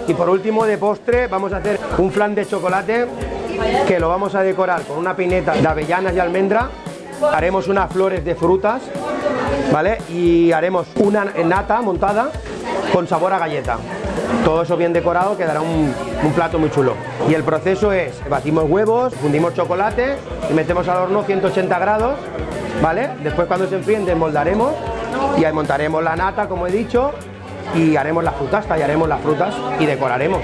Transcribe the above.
Y por último, de postre, vamos a hacer un flan de chocolate que lo vamos a decorar con una peineta de avellanas y almendra. Haremos unas flores de frutas, ¿vale? Y haremos una nata montada con sabor a galleta. Todo eso bien decorado, quedará un plato muy chulo. Y el proceso es, batimos huevos, fundimos chocolate y metemos al horno 180 grados, ¿vale? Después, cuando se enfríen, desmoldaremos y ahí montaremos la nata, como he dicho, y haremos las frutas, tallaremos las frutas y decoraremos.